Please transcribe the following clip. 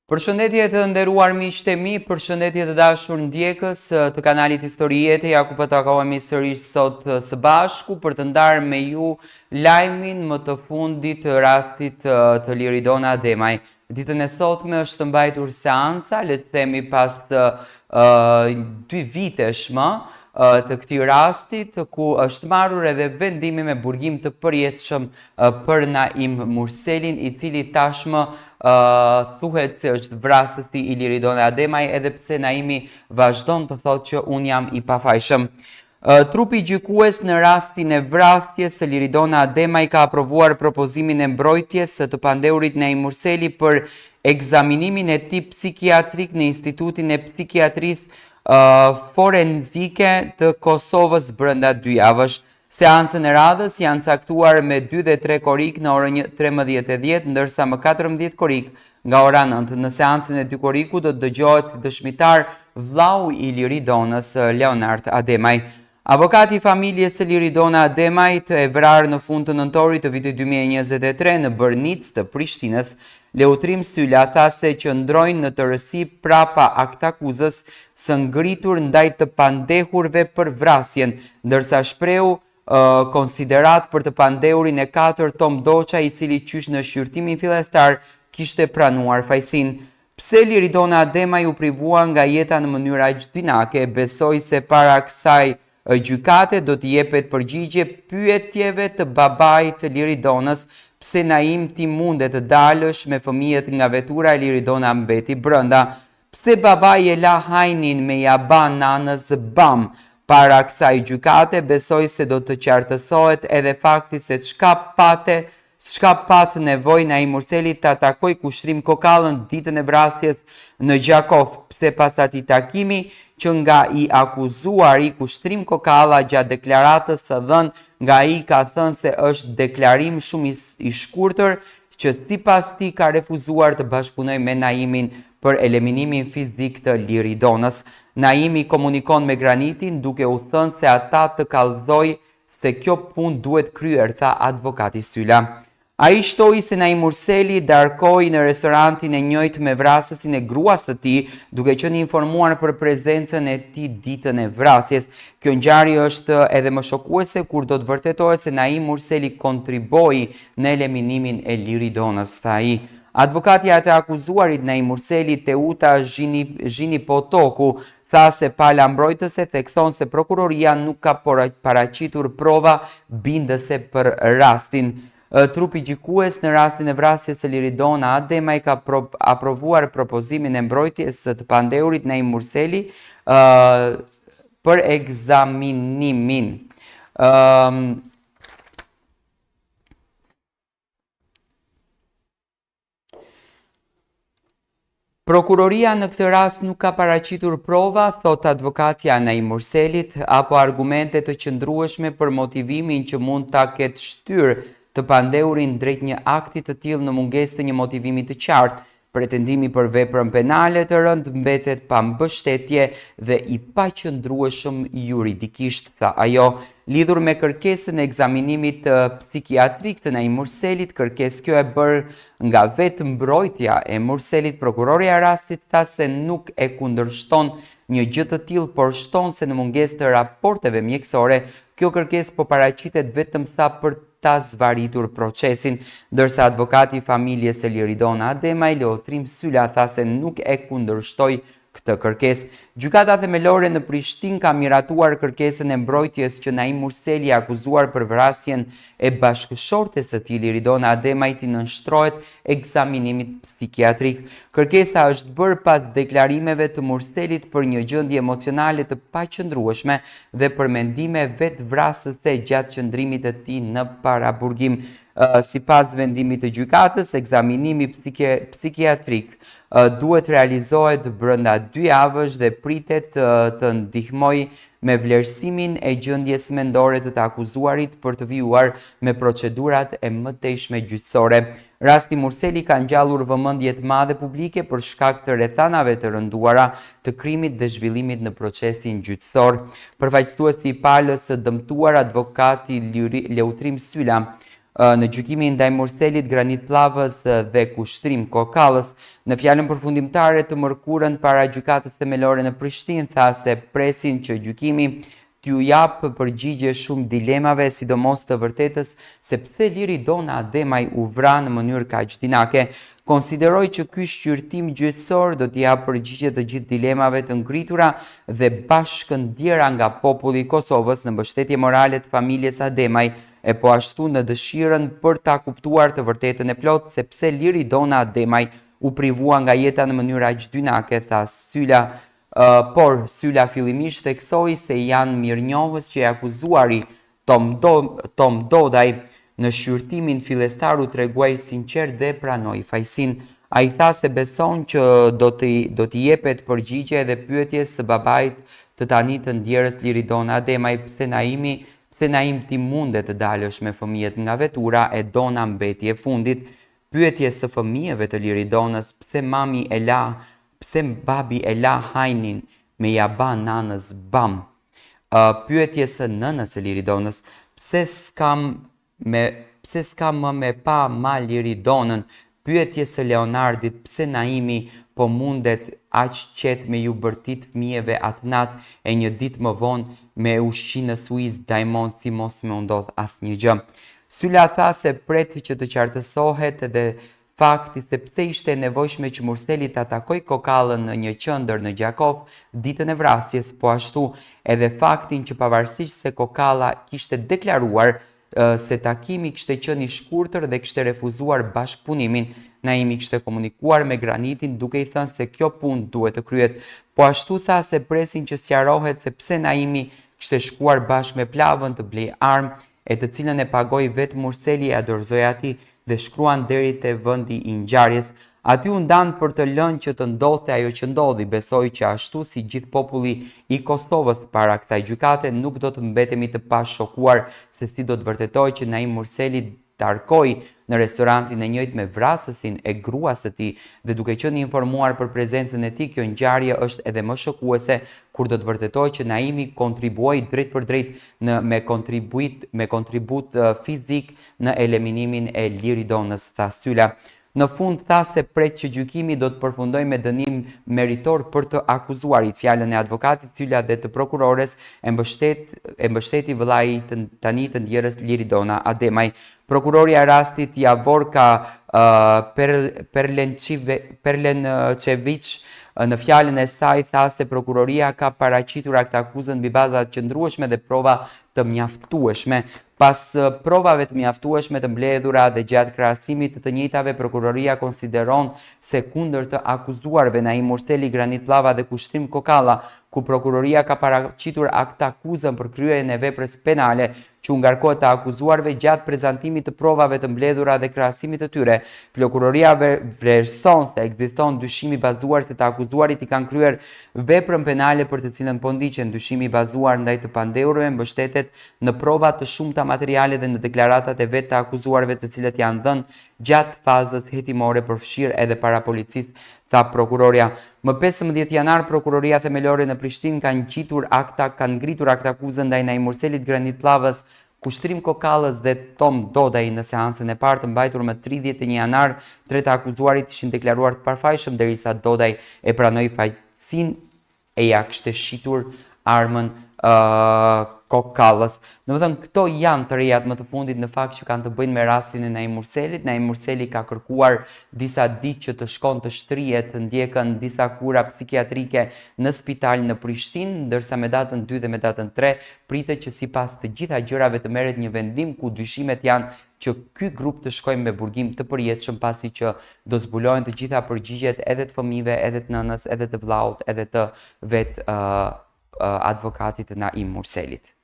Përshëndetje të nderuar miqtë e mi, përshëndetje të dashur ndjekës të kanalit Histori Jete, ja ku po takohemi sërish sot së bashku për të ndarë me ju lajmin më të fundit të rastit të Liridona Ademaj. Ditën e sotme është mbajtur seanca, le të themi pas 2 vitesh më të këtij rastit, ku është marrur edhe vendimi me burgim të përjetshëm për Naim Murselin, i cili tashmë thuhet se është vrasësi i Liridona Ademaj, edhe pse Naimi vazhdon të thotë që unë jam i pafajshëm. Trupi gjykues në rastin e vrasjes së Liridona Ademaj ka aprovuar propozimin e mbrojtjes të pandeurit Naim Murseli për ekzaminimin e tij psikiatrik në Institutin e Psikiatrisë forenzike të Kosovës brenda 2 javësh. Seancën e radhës janë caktuar me 2 dhe 3 korik në orën 13:10, ndërsa më 14 korik nga ora 9. Në seancën e 2 koriku do të dëgjohet si dëshmitar vllau i Liridonës, Leonard Ademaj. Avokati i familjes së Liridona Ademaj, e vrarë në fund të nëntorit të vitit 2023 në Bërnicë të Prishtinës, Leutrim Sylla tha se qëndrojnë në tërësi prapa aktakuzës së ngritur ndaj të pandehurve për vrasjen, ndërsa shprehu konsiderat për të pandeurin e 4 Tom Doqa, i cili qysh në shqyrtimin fillestar kishte pranuar fajsin. Pse Liridona Ademaj u privua nga jeta në mënyra gjinake, besoj se para kësaj gjykate do t'i jepet përgjigje pyetjeve të babait të Liridonës, pse Naim ti mundet të dalësh me fëmijët nga vetura e Liridona mbeti brënda, pse babai e la hajnin me jaba nanës bam. Para kësaj gjykate besoj se do të qartësohet edhe fakti se çka pat nevojë Naim Murseli ta takoj Kushtrim Kokallën ditën e vrasjes në Gjakov, pse pas atij takimi që nga i akuzuari Kushtrim Kokalla gjatë deklaratës së dhënë nga ai ka thënë se është deklarim shumë i shkurtër, që sipas tij ka refuzuar të bashkëpunojë me Naimin për eliminimin fizik të Liridonës. Naimi komunikon me Granitin duke u thënë se ata të kallëzoj se kjo punë duhet kryer, tha advokati Sylla. Ai shtoi se Naim Murseli darkoi në restorantin e njëjtë me vrasësin e gruas së tij, duke qenë informuar për prezencën e tij ditën e vrasjes. Kjo ngjarje është edhe më shokuese kur do të vërtetohet se Naim Murseli kontriboi në eliminimin e Liridonës, tha ai. Advokati i akuzuarit Naim Murseli, Teuta Zhini Potoku, tha se pala mbrojtëse thekson se prokuroria nuk ka paraqitur prova bindëse për rastin. Trupi gjykues në rastin e vrasjes së Liridona Ademaj ka aprovuar propozimin e mbrojtjes së të pandeurit Naim Murseli për ekzaminimin. Prokuroria në këtë rast nuk ka paraqitur prova, thot advokatja Naim Murselit, apo argumente të qëndrueshme për motivimin që mund ta ketë shtyrë të pandeurin drejt një akti të tillë në mungesë të një motivimi të qartë. Pretendimi për veprën penale të rëndë mbetet pa mbështetje dhe i paqëndrueshëm juridikisht, tha ajo. Lidhur me kërkesën e ekzaminimit psikiatrik të Naim Murselit, kërkesë kjo e bërë nga vetë mbrojtja e Murselit, prokurorja e rastit tha se nuk e kundërshton një gjë të tillë, por shton se në mungesë të raporteve mjekësore, kjo kërkesë po paraqitet vetëm sa për ta zvaritur procesin, ndërsa advokati i familjes së Liridona Ademaj, Leutrim Sylla, tha se nuk e kundërshtoi këtë kërkesë. Gjykata themelore në Prishtinë ka miratuar kërkesën e mbrojtjes që Naim Murseli, akuzuar për vrasjen e bashkëshortes së tij Liridona Ademaj, t'i nënshtrohet ekzaminimit psikiatrik. Kërkesa është bërë pas deklarimeve të Murselit për një gjendje emocionale të paqëndrueshme dhe për mendime vetvrasëse gjatë qëndrimit të tij në paraburgim. Sipas vendimit të gjykatës, ekzaminimi psikiatrik duhet realizohet brenda 2 javësh dhe pritet të ndihmojë me vlerësimin e gjendjes mendore të akuzuarit për të vijuar me procedurat e mëtejshme gjyqësore. Rasti Murseli ka ngjallur vëmendje të madhe publike për shkak të rrethanave të rënduara të krimit dhe zhvillimit në procesin gjyqësor. Përfaqësuesi i palës së dëmtuar, advokati Leutrim Sylla, në gjykimin ndaj Murselit, Granit Plavës dhe Kushtrim Kokallës. Në fjalën përfundimtare të mërkurën para gjykatës themelore në Prishtinë, tha se presin që gjykimi t'ju japë përgjigje shumë dilemave, sidomos të vërtetës se pse Liridona Ademaj u vra në mënyrë kaq dinake. Konsideroj që ky shqyrtim gjyqësor do t'i japë përgjigje të gjithë dilemave të ngritura dhe bashkëndjera nga populli i Kosovës në mbështetje morale të familjes Ademaj, e po ashtu në dëshirën për ta kuptuar të vërtetën e plot se pse Liridona Ademaj u privua nga jeta në mënyrë aq dynake, tha Sylla. Por Sylla fillimisht theksoi se janë mirënjohës që akuzuari Tom Dodaj në shqyrtimin fillestar u treguai sinqert dhe pranoi fajsin. Ai tha se beson që do t'i jepet përgjigje edhe pyetjes së babait të tani të ndjerës Liridona Ademaj, pse Naim ti mundet të dalësh me fëmijët nga vetura e dona mbetje fundit, pyetjes së fëmijëve të Liridonës, pse babi e la hajnin me ja ba nanës bam, pyetjes së nënës së Liridonës, pse s'kam më me pa ma Liridonën, pyetjes së Leonardit, pse Naimi po mundet aq qet me ju bërtit fëmijëve atë natë e një ditë më vonë me ushqi në Suizë Diamond si mos me u ndodh asnjë gjë. Sylla tha se pret që të qartësohet edhe fakti se pse ishte e nevojshme që Murseli ta takoj Kokallën në një qendër në Gjakov ditën e vrasjes, po ashtu edhe faktin që pavarësisht se Kokalla kishte deklaruar se takimi kishte qenë i shkurtër dhe kishte refuzuar bashkëpunimin, Naimi kishte komunikuar me Granitin duke i thënë se kjo punë duhet të kryhet. Po ashtu tha se presin që sqarohet se pse Naimi kishte shkuar bashkë me Plavën të blej armë, e të cilën e pagoi vetë Murseli, e dorëzoi atij dhe shkruan deri te vendi i ngjarjes. Aty u ndan për të lënë që të ndodhte ajo që ndodhi. Besoj që ashtu si gjithë populli i Kosovës para kësaj gjykate nuk do të mbetemi të pashokuar se si do të vërtetoj që Naim Murseli darkoi në restorantin e njëjtë me vrasësin e gruas së tij dhe duke qenë informuar për prezencën e tij, kjo ngjarje është edhe më shokuese kur do të vërtetoj që Naimi kontribuoi drejt për drejt me kontribut fizik në eliminimin e Liridonës, tha Sylla. Në fund tha se pret që gjykimi do të përfundoj me dënim meritor për të akuzuarit. Fjalën e advokatit Sylla dhe të prokurores e mbështeti vëllai tani të ndjerës Liridona Ademaj. Prokuroria rastit Javorka Perlençeviç në fjalën e saj tha se prokuroria ka paraqitur akt akuzën mbi baza të qëndrueshme dhe prova të mjaftueshme. Pas provave të mjaftueshme të mbledhura dhe gjatë krahasimit të njëjtave, prokuroria konsideron se kundër të akuzuarve Naim Murseli, Granit Pllava dhe Kushtrim Kokalla, ku prokuroria ka paraqitur akt akuzën për kryerjen e veprës penale që u ngarkohet të akuzuarve gjatë prezantimit të provave të mbledhura dhe krahasimit të tyre, prokuroria vlerëson se ekziston dyshimi bazuar se të akuzuarit i kanë kryer veprën penale për të cilën po ndiqen. Dyshimi bazuar ndaj të pandehurve mbështetet në prova të shumta materiale dhe në deklaratat e vetë të akuzuarve të cilët janë dhënë gjatë fazës hetimore përfshirë edhe para policisë, tha prokuroria. Më 15 janar, prokuroria themelore në Prishtinë kanë ngritur akt akuzën ndaj Naim Murselit, Granit Pllavës, Kushtrim Kokallës dhe Tom Dodaj në seancën e parë të mbajtur më 31 janar. Tre të akuzuarit ishin deklaruar të parafajshëm derisa Dodaj e pranoi fajsin e ja kishte shitur armën Kokallës. Domethënë, këto janë të rejat më të fundit në fakt që kanë të bëjnë me rastin e Naim Murselit. Naim Murseli ka kërkuar disa ditë që të shkon të shtrihet, të ndjekën disa kura psikiatrike në spital në Prishtinë, ndërsa me datën 2 dhe me datën 3 pritet që sipas të gjitha gjërave të merret një vendim ku dyshimet janë që ky grup të shkojë me burgim të përjetshëm, pasi që do zbulohen të gjitha përgjigjet edhe të fëmijëve, edhe të nënës, edhe të vllaut, edhe të vet advokatit Naim Murselit.